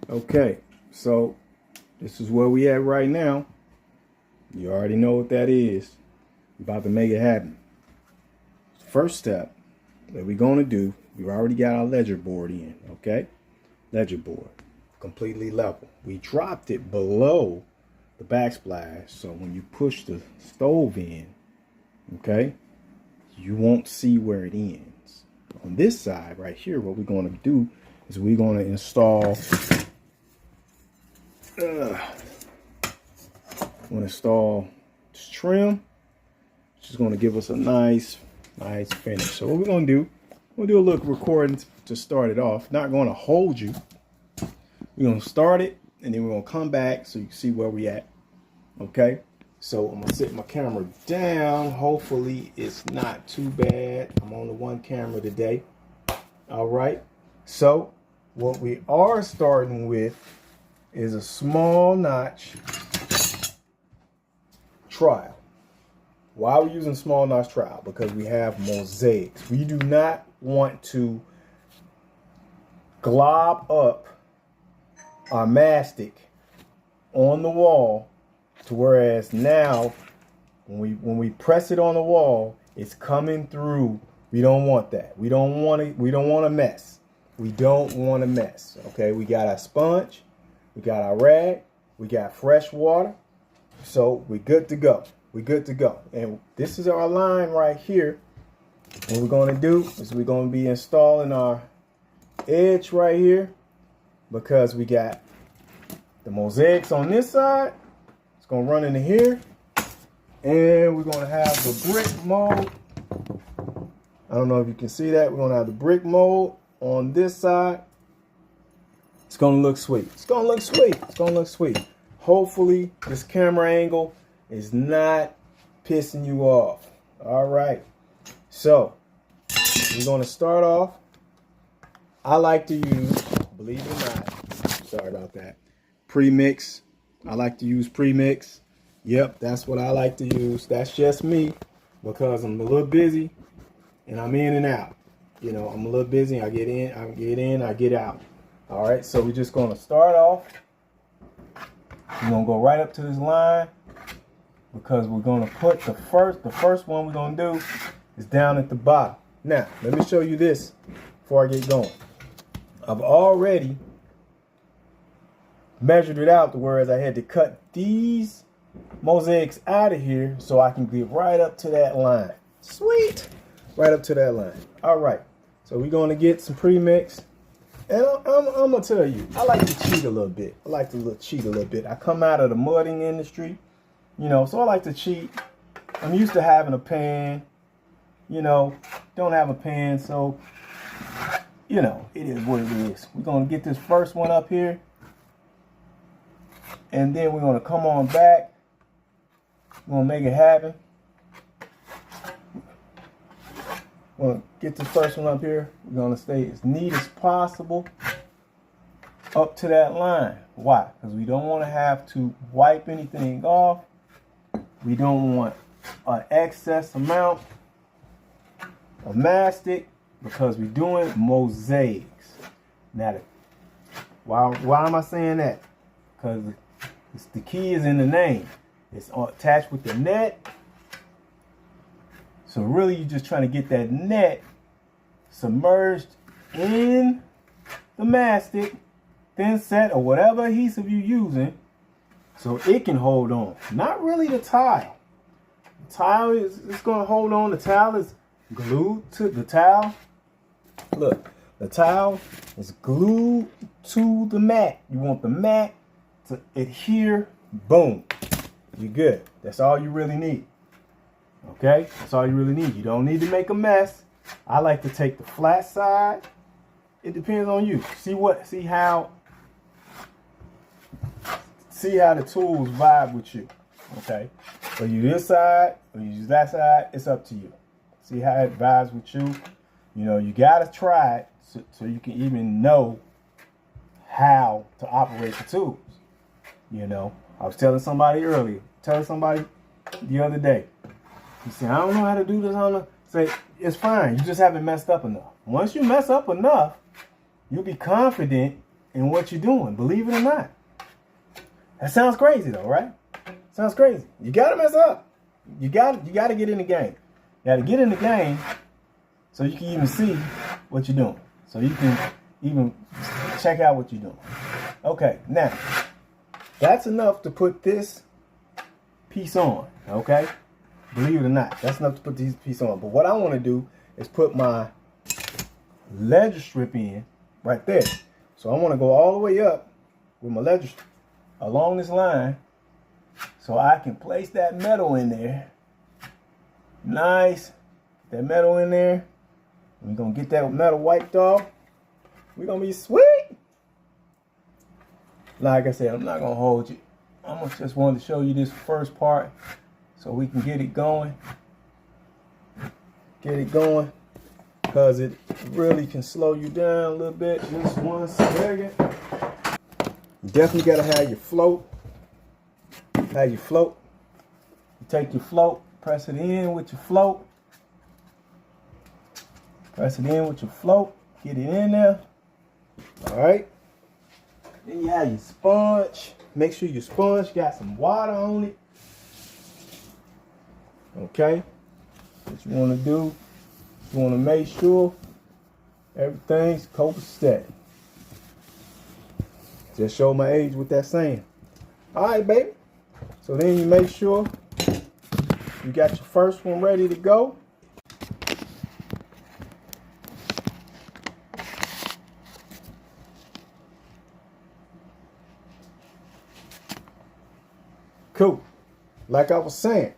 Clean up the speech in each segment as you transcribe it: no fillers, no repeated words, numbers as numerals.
Okay, so this is where we at right now. You already know what that is. We're about to make it happen. First step that we're going to do, we already got our ledger board in, okay? Ledger board, completely level. We dropped it below the backsplash, so when you push the stove in, okay, you won't see where it ends. On this side right here, what we're going to do is we're going to install this trim, which is going to give us a nice finish. So what we're going to do, we'll do a little recording to start it off. Not going to hold you. We're going to start it, and then we're going to come back so you can see where we at. Okay? So I'm going to set my camera down. Hopefully it's not too bad. I'm on the one camera today. All right. So what we are starting with is a small notch trowel. Why are we using small notch trowel? Because we have mosaics. We do not want to glob up our mastic on the wall to whereas now when we press it on the wall, it's coming through. We don't want that. We don't want to mess. We don't want to mess. Okay, we got our sponge, we got our rag, we got fresh water. So we're good to go. We're good to go. And this is our line right here. What we're going to do is we're going to be installing our edge right here because we got the mosaics on this side. It's going to run into here. And we're going to have the brick mold. I don't know if you can see that. We're going to have the brick mold on this side. It's going to look sweet. It's going to look sweet. It's going to look sweet. Hopefully this camera angle is not pissing you off. All right. So we're going to start off. I like to use, believe it or not, sorry about that, pre-mix. I like to use pre-mix. Yep, that's what I like to use. That's just me because I'm a little busy and I'm in and out. You know, I'm a little busy. I get in, I get out. All right, so we're just going to start off. We're going to go right up to this line because we're going to put the first one we're going to do is down at the bottom. Now, let me show you this before I get going. I've already measured it out to whereas I had to cut these mosaics out of here so I can get right up to that line. Sweet. Right up to that line. All right. So we're going to get some pre-mix. And I'm going to tell you, I like to cheat a little bit. I come out of the mudding industry, you know, so I like to cheat. I'm used to having a pan, you know, don't have a pan. So, you know, it is what it is. We're going to get this first one up here. And then we're going to come on back. We're going to make it happen. We're going to get this first one up here. We're going to stay as neat as possible up to that line. Why? Because we don't want to have to wipe anything off. We don't want an excess amount of mastic because we're doing mosaics. Now, why am I saying that? Because the key is in the name. It's attached with the net. So really you're just trying to get that net submerged in the mastic, thin set, or whatever adhesive you're using so it can hold on. Not really the tile. The tile is going to hold on. The tile is glued to the tile. Look, the tile is glued to the mat. You want the mat to adhere. Boom. You're good. That's all you really need. Okay? That's all you really need. You don't need to make a mess. I like to take the flat side. It depends on you. See how the tools vibe with you. Okay? So you this side or you use that side, it's up to you. See how it vibes with you. You know, you gotta try it so you can even know how to operate the tools. You know, I was telling somebody the other day. He said, I don't know how to do this. I don't know. Say, it's fine. You just haven't messed up enough. Once you mess up enough, you'll be confident in what you're doing, believe it or not. That sounds crazy though, right? Sounds crazy. You gotta mess up. You gotta get in the game. You gotta get in the game so you can even see what you're doing. So you can even check out what you're doing. Okay, now that's enough to put this piece on, okay? Believe it or not, that's enough to put this piece on. But what I want to do is put my ledger strip in right there. So I want to go all the way up with my ledger strip along this line so I can place that metal in there. Nice. That metal in there. We're going to get that metal wiped off. We're going to be sweet. Like I said, I'm not going to hold you. I just wanted to show you this first part so we can get it going. Get it going. Because it really can slow you down a little bit. Just 1 second. You definitely got to have your float. Have your float. You take your float, press it in with your float. Press it in with your float. Get it in there. Alright. Then you have your sponge. Make sure your sponge got some water on it. Okay. What you want to do, you want to make sure everything's copacetic. Just show my age with that saying. Alright, baby. So then you make sure you got your first one ready to go. Cool. Like I was saying,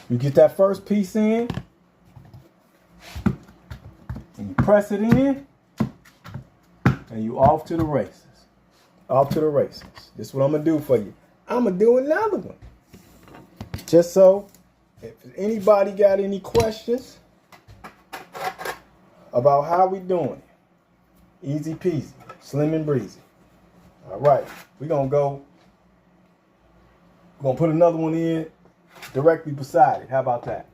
you get that first piece in, and you press it in, and you off to the races. Off to the races. This is what I'm going to do for you. I'm going to do another one. Just so, if anybody got any questions about how we doing it, easy peasy, slim and breezy. All right, we're going to go. We're going to put another one in directly beside it. How about that?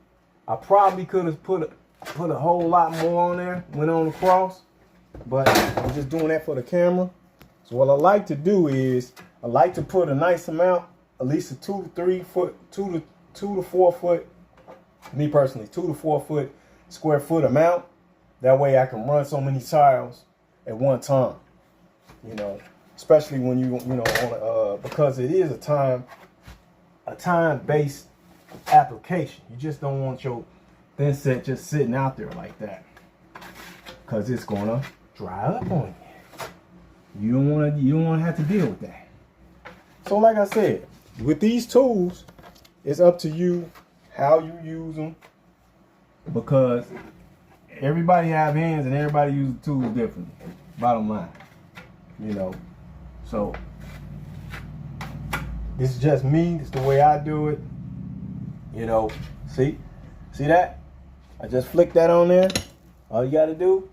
I probably could have put a whole lot more on there, went on across, but I'm just doing that for the camera. So what I like to do is I like to put a nice amount, at least a 2 to 3 foot, 2 to 4 foot, me personally, 2 to 4 foot square foot amount. That way I can run so many tiles at one time. You know, especially when you know on because it is a time-based application. You just don't want your thin set just sitting out there like that, because it's gonna dry up on you. You don't want to have to deal with that. So like I said, with these tools, it's up to you how you use them, because everybody have hands and everybody uses tools differently. Bottom line, you know. So this is just me. It's the way I do it. You know, see that? I just flick that on there. All you got to do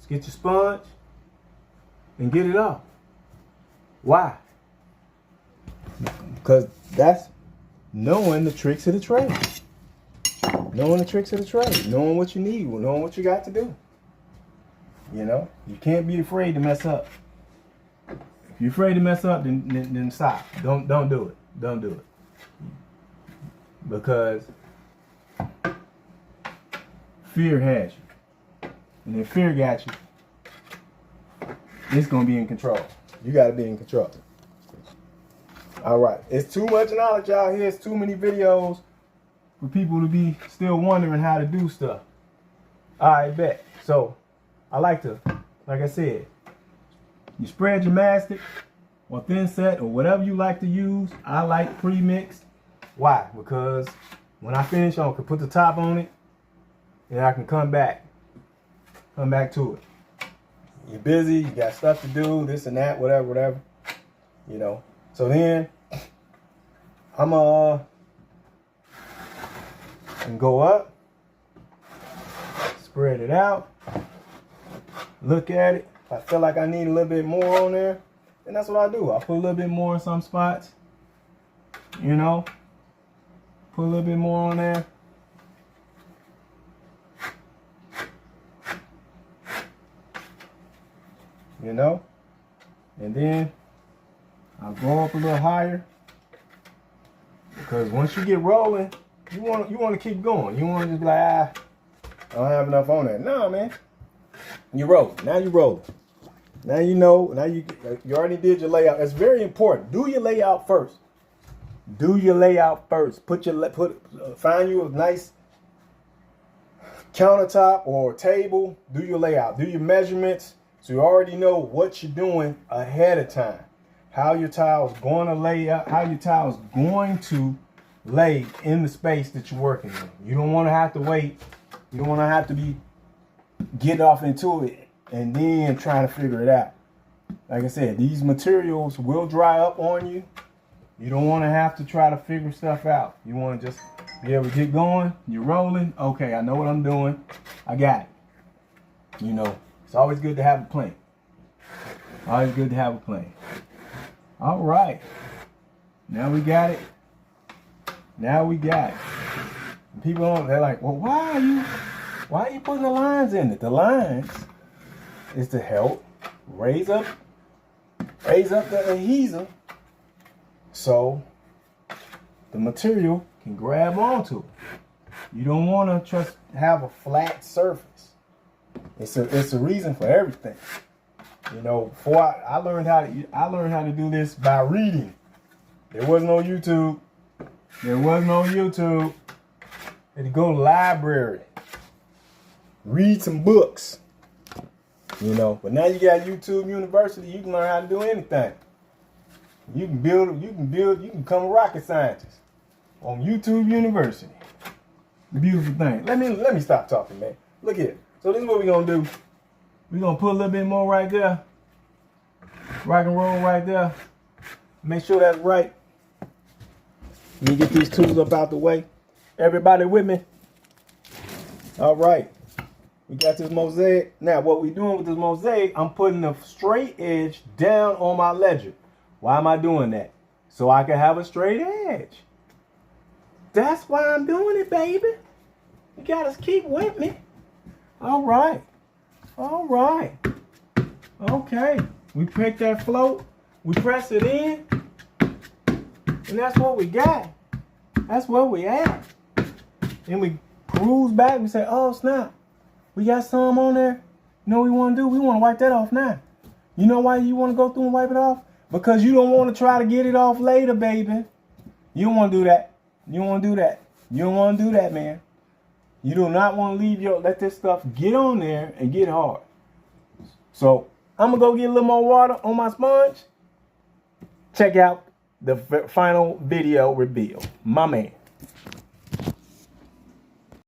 is get your sponge and get it off. Why? Because that's knowing the tricks of the trade. Knowing the tricks of the trade. Knowing what you need. Knowing what you got to do. You know, you can't be afraid to mess up. If you're afraid to mess up, then stop. Don't do it. Don't do it. Because fear has you. And if fear got you, it's going to be in control. You got to be in control. All right. It's too much knowledge out here. It's too many videos for people to be still wondering how to do stuff. All right, bet. So I like to, like I said, you spread your mastic or thin set or whatever you like to use. I like pre-mixed. Why? Because when I finish, I can put the top on it and I can come back to it. You're busy, you got stuff to do, this and that, whatever, you know. So then I'm and go up, spread it out, look at it. If I feel like I need a little bit more on there, then that's what I do. I put a little bit more in some spots, you know. Put a little bit more on there. you know. And then I'll go up a little higher, because once you get rolling, you want to keep going. You want to just be like, I don't have enough on that. No, man. You roll. Now you roll. Now you know. Now you already did your layout. That's very important. Do your layout first. Do your layout first. Find you a nice countertop or table. Do your layout. Do your measurements, so you already know what you're doing ahead of time. How your tile's going to lay out. How your tile's going to lay in the space that you're working in. You don't want to have to wait. You don't want to have to be getting off into it and then trying to figure it out. Like I said, these materials will dry up on you. You don't want to have to try to figure stuff out. You want to just be able to get going. You're rolling. Okay, I know what I'm doing. I got it. You know, it's always good to have a plan. Always good to have a plan. All right. Now we got it. Now we got it. People, they're like, well, why are you putting the lines in it? The lines is to help raise up the adhesive so the material can grab onto it. You don't want to just have a flat surface. It's a reason for everything. You know, before I learned how to do this by reading. There was no YouTube. There was no YouTube. You had to go to the library. Read some books. You know, but now you got YouTube University, you can learn how to do anything. You can become a rocket scientist on YouTube University. The beautiful thing. Let me stop talking, man. Look here. So this is what we're gonna do. We're gonna put a little bit more right there. Rock and roll right there. Make sure that's right. Let me get these tools up out the way. Everybody with me? All right. We got this mosaic. Now, what we're doing with this mosaic, I'm putting a straight edge down on my ledger. Why am I doing that? So I can have a straight edge. That's why I'm doing it, baby. You gotta keep with me. All right. All right. Okay. We pick that float. We press it in. And that's what we got. That's where we at. And we cruise back. We say, oh, snap. We got some on there. You know what we want to do? We want to wipe that off now. You know why you want to go through and wipe it off? Because you don't want to try to get it off later, baby. You don't want to do that. You don't want to do that. You don't want to do that, man. You do not want to let this stuff get on there and get hard. So I'm going to go get a little more water on my sponge. Check out the final video reveal. My man.